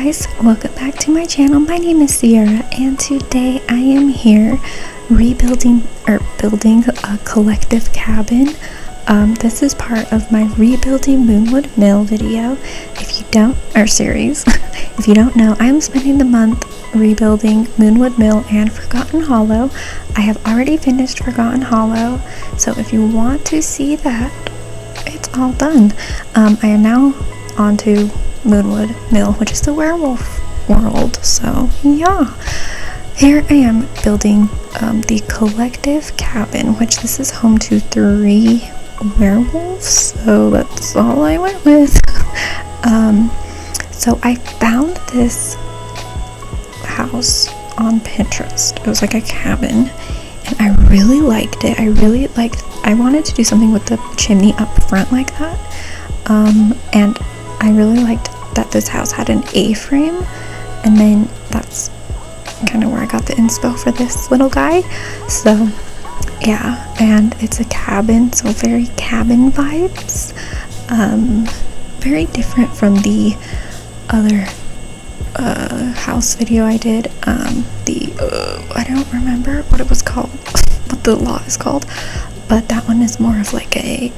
guys, welcome back to my channel. My name is Sierra and today I am here building a collective cabin. This is part of my rebuilding Moonwood Mill video. If you don't know, I'm spending the month rebuilding Moonwood Mill and Forgotten Hollow. I have already finished Forgotten Hollow, so if you want to see that, it's all done. I am now on to Moonwood Mill, which is the werewolf world. So yeah, here I am building the collective cabin, which this is home to 3 werewolves, so that's all I went with. So I found this house on Pinterest. It was like a cabin and I really liked it. I wanted to do something with the chimney up front like that, and I really liked that this house had an A-frame, and then that's kind of where I got the inspo for this little guy. So yeah, and it's a cabin, so very cabin vibes. Very different from the other house video I did. I don't remember what it was called, what the lot is called, but that one is more of like a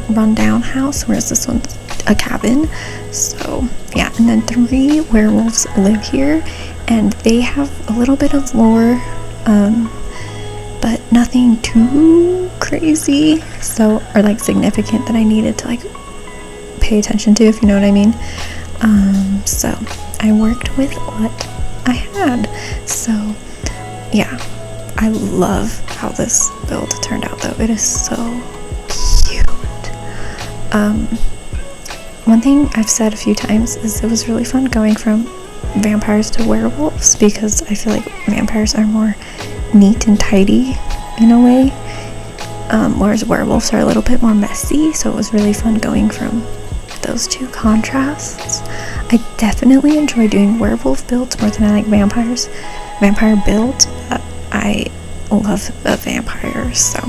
rundown house, whereas this one's a cabin. So yeah, and then 3 werewolves live here and they have a little bit of lore, but nothing too crazy, or like significant that I needed to like pay attention to, if you know what I mean. So I worked with what I had. So yeah, I love how this build turned out though. It is so cute. One thing I've said a few times is it was really fun going from vampires to werewolves, because I feel like vampires are more neat and tidy in a way, whereas werewolves are a little bit more messy. So it was really fun going from those two contrasts. I definitely enjoy doing werewolf builds more than I like vampire builds, but I love the vampires. So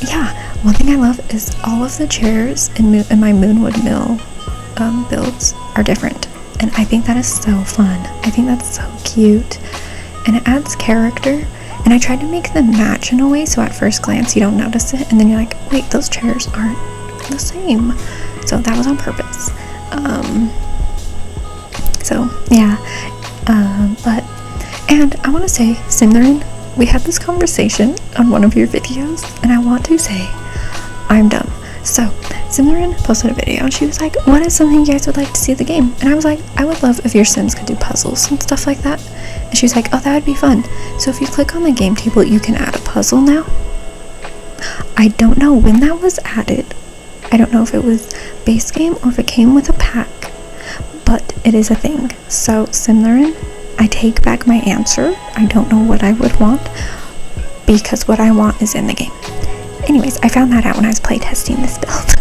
yeah, one thing I love is all of the chairs in my Moonwood Mill builds are different, and I think that is so fun. I think that's so cute and it adds character, and I tried to make them match in a way so at first glance you don't notice it, and then you're like, wait, those chairs aren't the same. So that was on purpose. So yeah, and I want to say, Simlerin, we had this conversation on one of your videos, and I want to say I'm dumb. So Simlerin posted a video and she was like, what is something you guys would like to see in the game? And I was like, I would love if your Sims could do puzzles and stuff like that. And she was like, oh, that would be fun. So if you click on the game table, you can add a puzzle now. I don't know when that was added. I don't know if it was base game or if it came with a pack, but it is a thing. So Simlerin, I take back my answer. I don't know what I would want, because what I want is in the game. Anyways, I found that out when I was playtesting this build.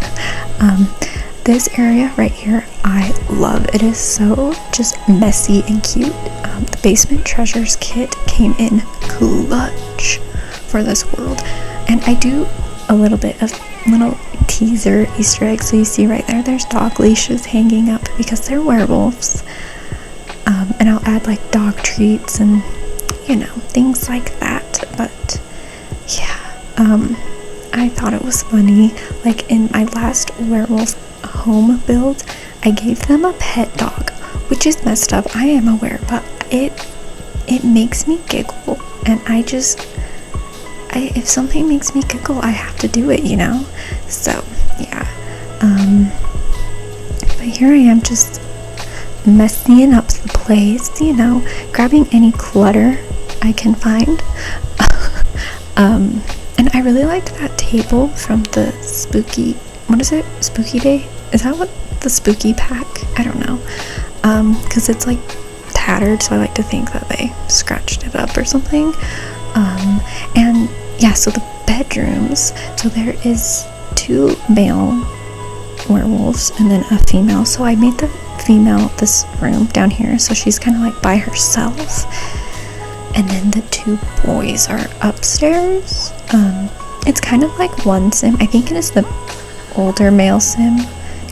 This area right here, I love. It is so just messy and cute. The basement treasures kit came in clutch for this world, and I do a little bit of little teaser Easter eggs. So you see right there's dog leashes hanging up because they're werewolves. And I'll add like dog treats and things like that. But yeah, I thought it was funny, like in my last werewolf home build, I gave them a pet dog, which is messed up, I am aware, but it makes me giggle, and if something makes me giggle, I have to do it, so yeah. But here I am, just messing up the place, grabbing any clutter I can find. And I really liked that table from the spooky day? Is that what the spooky pack? I don't know. Because it's like tattered, so I like to think that they scratched it up or something. And yeah, so the bedrooms, so there is 2 male werewolves and then a female. So I made the female this room down here, so she's kind of like by herself, and then the 2 boys are upstairs. It's kind of like one Sim. I think it is the older male Sim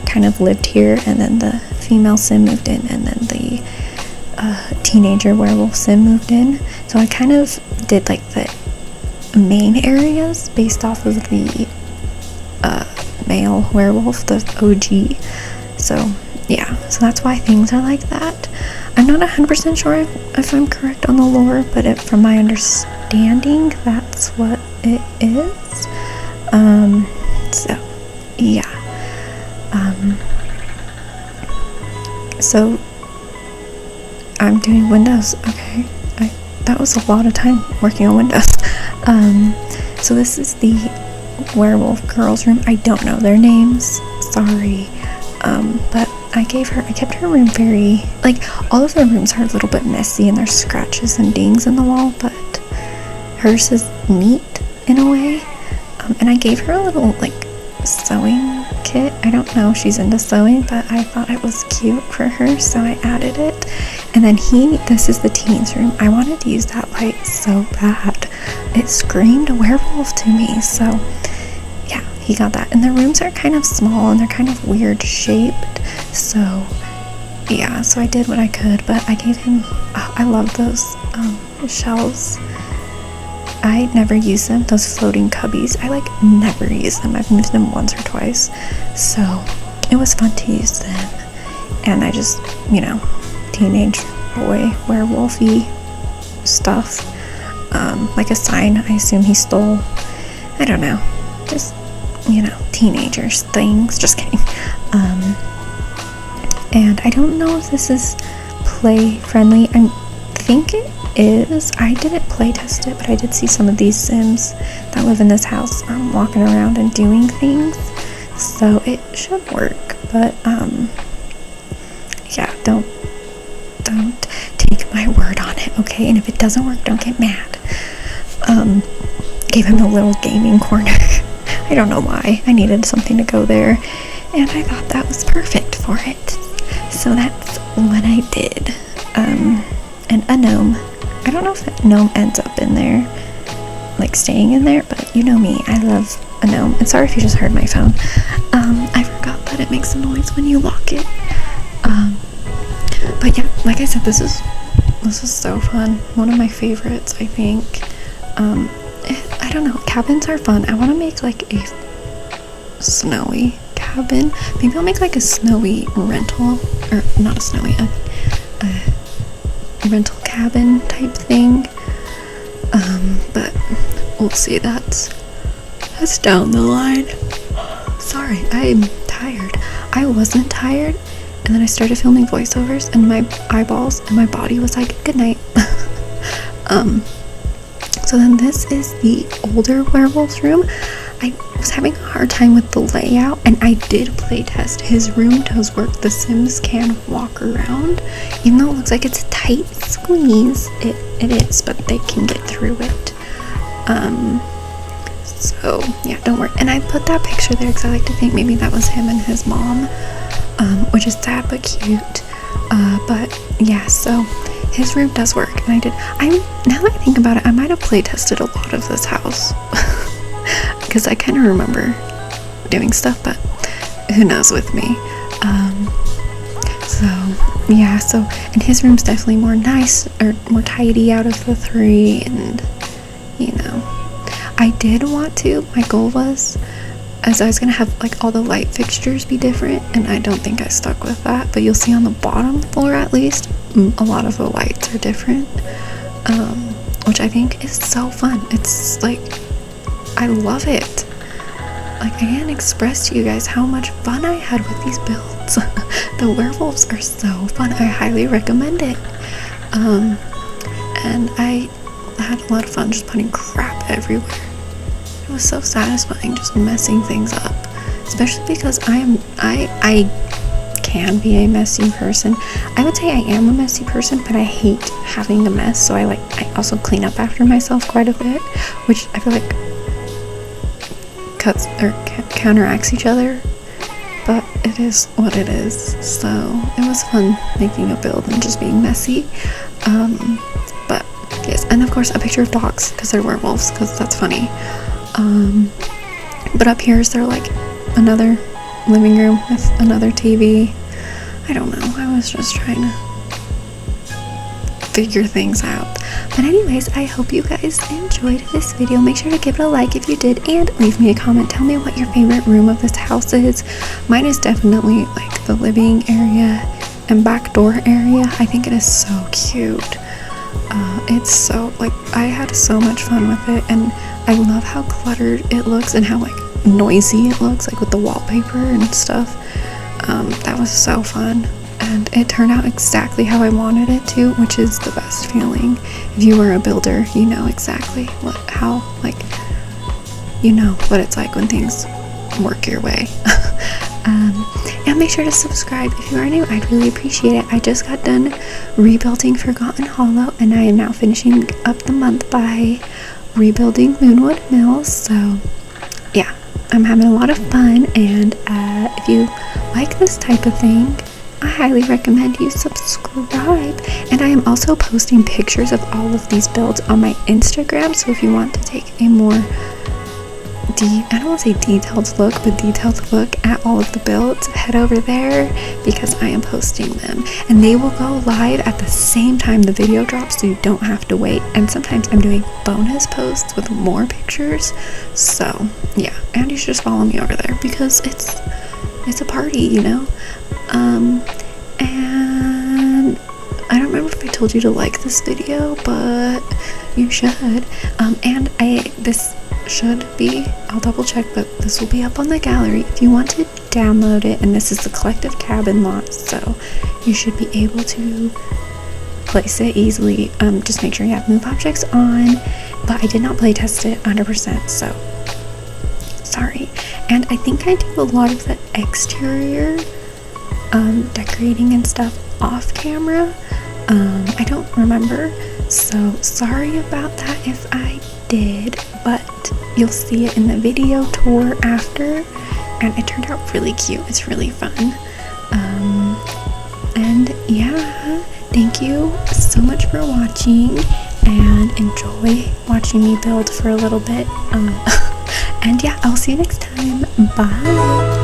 kind of lived here, and then the female sim moved in, and then the teenager werewolf sim moved in. So I kind of did like the main areas based off of the male werewolf, the OG. So yeah, so that's why things are like that. I'm not 100% sure if I'm correct on the lore, but from my understanding, that's what it is. So yeah. So I'm doing windows. Okay, that was a lot of time working on windows. So this is the werewolf girls room. I don't know their names, sorry. But I kept her room very, like, all of their rooms are a little bit messy and there's scratches and dings in the wall, but hers is neat in a way. And I gave her a little, like, sewing kit. I don't know if she's into sewing, but I thought it was cute for her, so I added it. And then this is the teens room. I wanted to use that light so bad. It screamed werewolf to me, so yeah, he got that. And the rooms are kind of small and they're kind of weird shaped, so yeah, so I did what I could. But I gave him, I love those shelves. I never use them, those floating cubbies. I like never use them. I've used them once or twice, so it was fun to use them. And I just, you know, teenage boy werewolfy stuff, like a sign I assume he stole. I don't know, just, you know, teenagers things, just kidding. And I don't know if this is play friendly. I think it is. I didn't play test it, but I did see some of these sims that live in this house walking around and doing things, so it should work. But yeah, don't take my word on it, okay? And if it doesn't work, don't get mad. Gave him a little gaming corner. I don't know why. I needed something to go there, and I thought that was perfect for it. So that's what I did. And a gnome. I don't know if that gnome ends up in there, like staying in there, but you know me, I love a gnome. And sorry if you just heard my phone. I forgot that it makes a noise when you lock it. But yeah, like I said, this is so fun. One of my favorites, I think. I don't know, cabins are fun. I want to make like a snowy cabin. Maybe I'll make like a snowy rental, or not a snowy, a rental cabin type thing. But we'll see. That's down the line. Sorry, I'm tired. I wasn't tired, and then I started filming voiceovers, and my eyeballs and my body was like, good night. So then this is the older werewolf's room. I was having a hard time with the layout, and I did play test. His room does work. The Sims can walk around, even though it looks like it's a tight squeeze. It is, but they can get through it. So yeah, don't worry. And I put that picture there because I like to think maybe that was him and his mom, which is sad but cute. But yeah, so his room does work, and now that I think about it, I might have play tested a lot of this house. Because I kind of remember doing stuff, but who knows with me. So yeah, and his room's definitely more nice, or more tidy out of the three, and you know, I did want to, my goal was, as I was gonna have like all the light fixtures be different, and I don't think I stuck with that, but you'll see on the bottom floor at least, a lot of the lights are different, which I think is so fun. It's like, I love it. Like, I can't express to you guys how much fun I had with these builds. The werewolves are so fun. I highly recommend it. And I had a lot of fun just putting crap everywhere. It was so satisfying just messing things up, especially because I can be a messy person. I would say I am a messy person, but I hate having a mess, so I also clean up after myself quite a bit, which I feel like cuts or counteracts each other, but it is what it is. So it was fun making a build and just being messy. But yes, and of course a picture of dogs because they're werewolves, because that's funny. But up here is there like another living room with another TV. I don't know, I was just trying to figure things out. But anyways, I hope you guys enjoyed this video. Make sure to give it a like if you did, and leave me a comment. Tell me what your favorite room of this house is. Mine is definitely like the living area and back door area. I think it is so cute. It's so, like, I had so much fun with it, and I love how cluttered it looks and how like noisy it looks, like with the wallpaper and stuff. That was so fun, and it turned out exactly how I wanted it to, which is the best feeling. If you were a builder, you know exactly what it's like when things work your way. And make sure to subscribe if you are new. I'd really appreciate it. I just got done rebuilding Forgotten Hollow, and I am now finishing up the month by rebuilding Moonwood Mills. So yeah, I'm having a lot of fun, and if you like this type of thing, I highly recommend you subscribe. And I am also posting pictures of all of these builds on my Instagram, so if you want to take a more I don't want to say detailed look, but detailed look at all of the builds, head over there, because I am posting them, and they will go live at the same time the video drops, so you don't have to wait. And sometimes I'm doing bonus posts with more pictures, so yeah, and you should just follow me over there because it's a party, you know. And I don't remember if I told you to like this video, but you should. And this should be, I'll double check, but this will be up on the gallery if you want to download it. And this is the collective cabin lot, so you should be able to place it easily. Just make sure you have move objects on, but I did not play test it 100%, so sorry. And I think I do a lot of the exterior decorating and stuff off camera. I don't remember, so sorry about that if I did, but you'll see it in the video tour after, and it turned out really cute. It's really fun. And yeah, thank you so much for watching, and enjoy watching me build for a little bit. And yeah, I'll see you next time. Bye.